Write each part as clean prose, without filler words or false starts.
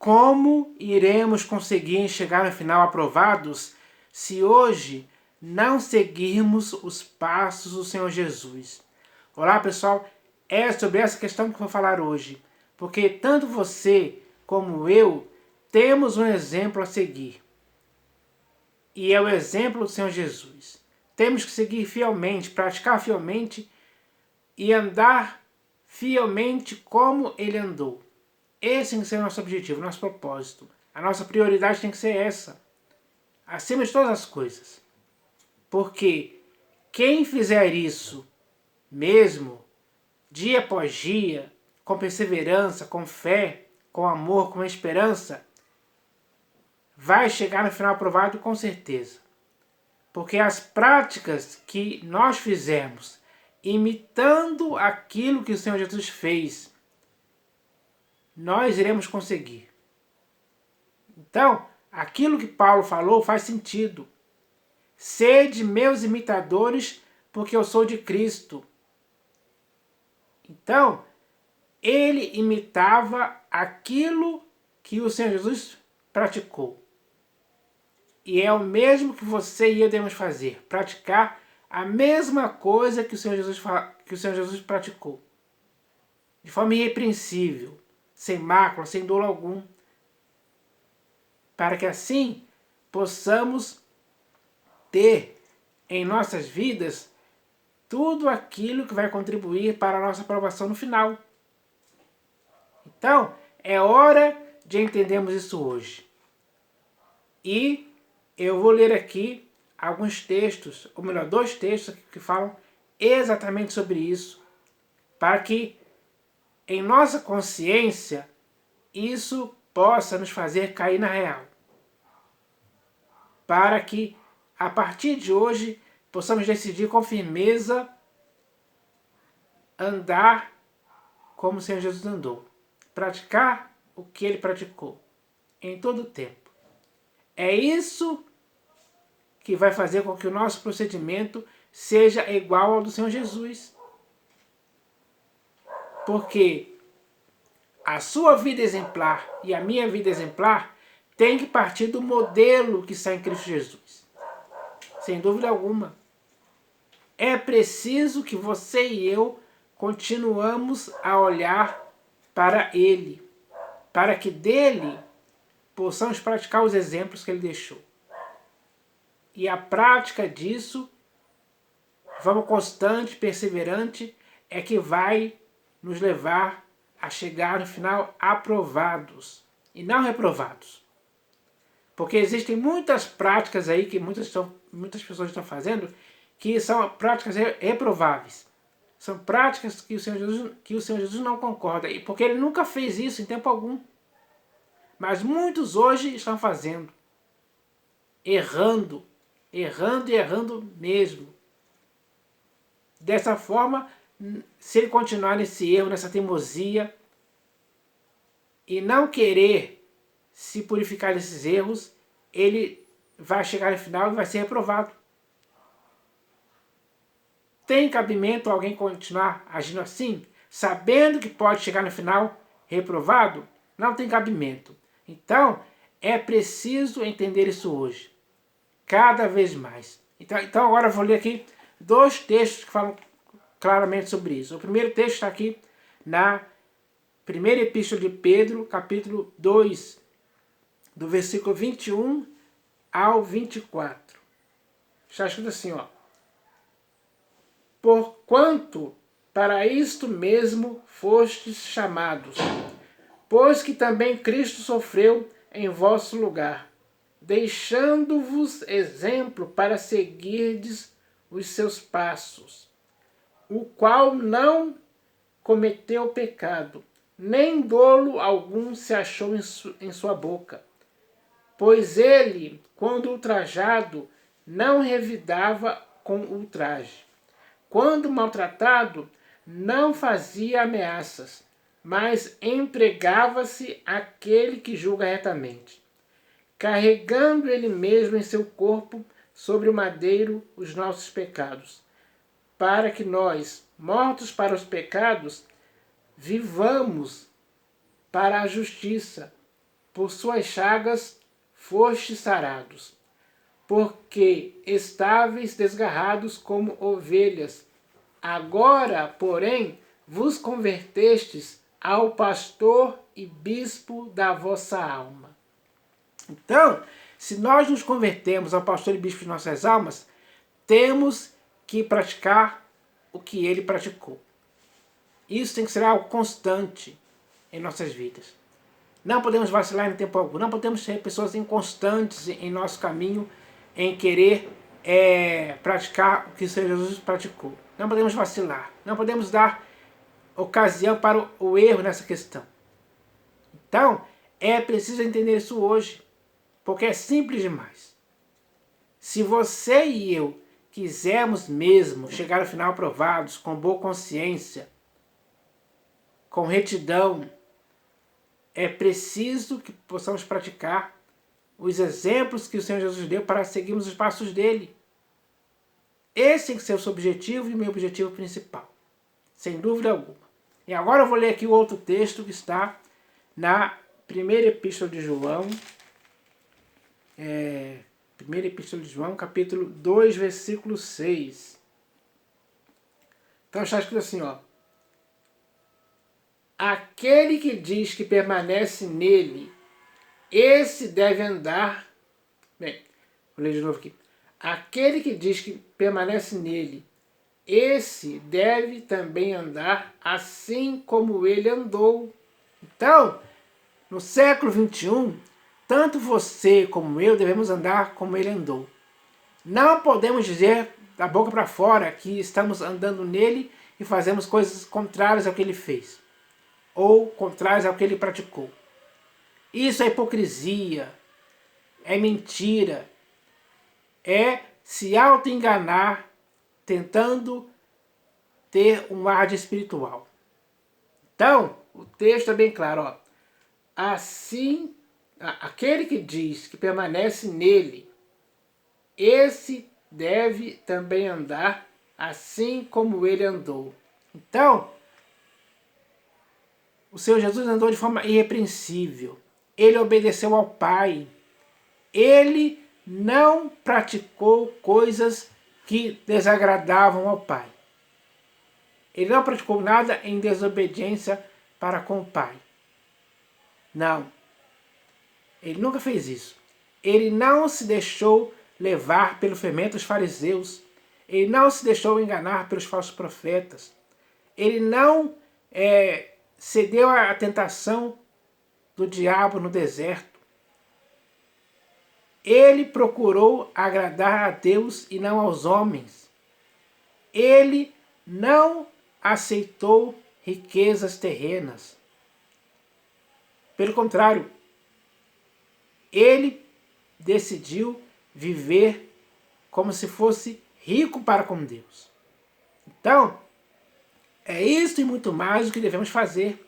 Como iremos conseguir chegar no final aprovados se hoje não seguirmos os passos do Senhor Jesus? Olá pessoal, é sobre essa questão que eu vou falar hoje, porque tanto você como eu temos um exemplo a seguir, e é o exemplo do Senhor Jesus. Temos que seguir fielmente, praticar fielmente e andar fielmente como Ele andou. Esse tem que ser o nosso objetivo, o nosso propósito. A nossa prioridade tem que ser essa, acima de todas as coisas. Porque quem fizer isso mesmo, dia após dia, com perseverança, com fé, com amor, com esperança, vai chegar no final aprovado com certeza. Porque as práticas que nós fizermos, imitando aquilo que o Senhor Jesus fez, nós iremos conseguir. Então, aquilo que Paulo falou faz sentido. Sede meus imitadores, porque eu sou de Cristo. Então, ele imitava aquilo que o Senhor Jesus praticou. E é o mesmo que você e eu devemos fazer, praticar a mesma coisa que o Senhor Jesus praticou. De forma irrepreensível, sem mácula, sem dolo algum, para que assim possamos ter em nossas vidas tudo aquilo que vai contribuir para a nossa aprovação no final. Então, é hora de entendermos isso hoje. E eu vou ler aqui alguns textos, ou melhor, 2 textos que falam exatamente sobre isso, para que em nossa consciência isso possa nos fazer cair na real. Para que a partir de hoje possamos decidir com firmeza andar como o Senhor Jesus andou. Praticar o que Ele praticou em todo o tempo. É isso que vai fazer com que o nosso procedimento seja igual ao do Senhor Jesus. Porque a sua vida exemplar e a minha vida exemplar tem que partir do modelo que está em Cristo Jesus. Sem dúvida alguma. É preciso que você e eu continuamos a olhar para Ele, para que dele possamos praticar os exemplos que Ele deixou. E a prática disso, de forma constante, perseverante, é que vai nos levar a chegar no final aprovados e não reprovados. Porque existem muitas práticas aí que muitas pessoas estão fazendo que são práticas reprováveis. São práticas que o Senhor Jesus não concorda, porque Ele nunca fez isso em tempo algum. Mas muitos hoje estão fazendo, errando e errando mesmo. Dessa forma, se ele continuar nesse erro, nessa teimosia, e não querer se purificar desses erros, ele vai chegar no final e vai ser reprovado. Tem cabimento alguém continuar agindo assim, sabendo que pode chegar no final reprovado? Não tem cabimento. Então, é preciso entender isso hoje, cada vez mais. Então agora eu vou ler aqui 2 textos que falam claramente sobre isso. O primeiro texto está aqui na primeira epístola de Pedro, capítulo 2, do versículo 21 ao 24. Está escrito assim, ó. Porquanto para isto mesmo fostes chamados, pois que também Cristo sofreu em vosso lugar, deixando-vos exemplo para seguirdes os seus passos, o qual não cometeu pecado, nem dolo algum se achou em sua boca. Pois ele, quando ultrajado, não revidava com ultraje. Quando maltratado, não fazia ameaças, mas entregava-se àquele que julga retamente, carregando ele mesmo em seu corpo sobre o madeiro os nossos pecados, para que nós, mortos para os pecados, vivamos para a justiça. por suas chagas fostes sarados, porque estáveis desgarrados como ovelhas. Agora, porém, vos convertestes ao pastor e bispo da vossa alma. Então, se nós nos convertemos ao pastor e bispo de nossas almas, temos que praticar o que ele praticou. Isso tem que ser algo constante em nossas vidas. Não podemos vacilar em tempo algum. Não podemos ser pessoas inconstantes em nosso caminho, em querer praticar o que o Senhor Jesus praticou. Não podemos vacilar. Não podemos dar ocasião para o erro nessa questão. Então, é preciso entender isso hoje, porque é simples demais. Se você e eu quisermos mesmo chegar ao final aprovados, com boa consciência, com retidão, é preciso que possamos praticar os exemplos que o Senhor Jesus deu para seguirmos os passos dele. Esse tem que ser o seu objetivo e o meu objetivo principal, sem dúvida alguma. E agora eu vou ler aqui o outro texto que está na primeira epístola de João, primeira epístola de João, capítulo 2, versículo 6. Então está escrito assim, ó. Aquele que diz que permanece nele, esse deve andar... Bem, vou ler de novo aqui. Aquele que diz que permanece nele, esse deve também andar assim como ele andou. Então, no século XXI, tanto você como eu devemos andar como ele andou. Não podemos dizer da boca para fora que estamos andando nele e fazemos coisas contrárias ao que ele fez, ou contrárias ao que ele praticou. Isso é hipocrisia, é mentira, é se auto-enganar tentando ter um ar de espiritual. Então, o texto é bem claro, ó. Assim, aquele que diz que permanece nele, esse deve também andar assim como ele andou. Então, o Senhor Jesus andou de forma irrepreensível. Ele obedeceu ao Pai. Ele não praticou coisas que desagradavam ao Pai. Ele não praticou nada em desobediência para com o Pai. Não. Ele nunca fez isso. Ele não se deixou levar pelo fermento dos fariseus. Ele não se deixou enganar pelos falsos profetas. Ele não cedeu à tentação do diabo no deserto. Ele procurou agradar a Deus e não aos homens. Ele não aceitou riquezas terrenas. Pelo contrário, ele decidiu viver como se fosse rico para com Deus. Então, é isso e muito mais o que devemos fazer.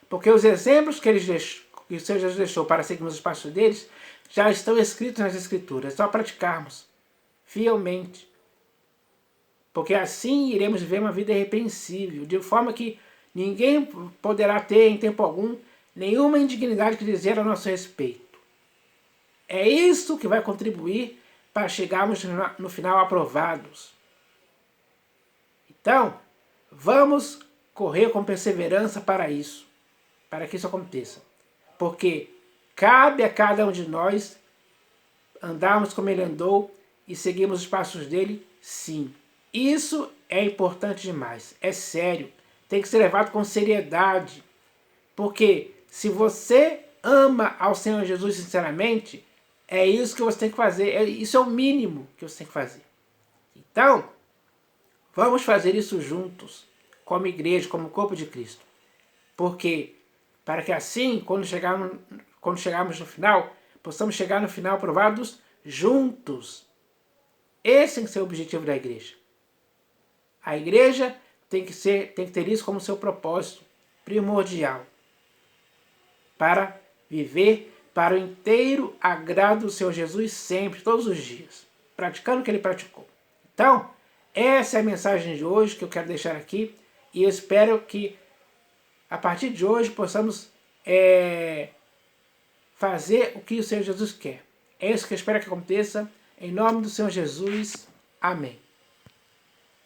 Porque os exemplos que o Senhor Jesus deixou para seguirmos os passos deles já estão escritos nas Escrituras. É só praticarmos fielmente. Porque assim iremos viver uma vida irrepreensível, de forma que ninguém poderá ter em tempo algum nenhuma indignidade que dizer a nosso respeito. É isso que vai contribuir para chegarmos no final aprovados. Então, vamos correr com perseverança para isso, para que isso aconteça. Porque cabe a cada um de nós andarmos como ele andou e seguirmos os passos dele, sim. Isso é importante demais, é sério, tem que ser levado com seriedade. Porque se você ama ao Senhor Jesus sinceramente, é isso que você tem que fazer, isso é o mínimo que você tem que fazer. Então, vamos fazer isso juntos, como igreja, como corpo de Cristo. Porque, para que assim, quando chegarmos no final, possamos chegar no final aprovados juntos. Esse tem que ser o objetivo da igreja. A igreja tem que ter isso como seu propósito primordial. Para viver para o inteiro agrado do Senhor Jesus sempre, todos os dias. Praticando o que ele praticou. Então, essa é a mensagem de hoje que eu quero deixar aqui. E eu espero que, a partir de hoje, possamos fazer o que o Senhor Jesus quer. É isso que eu espero que aconteça. Em nome do Senhor Jesus. Amém.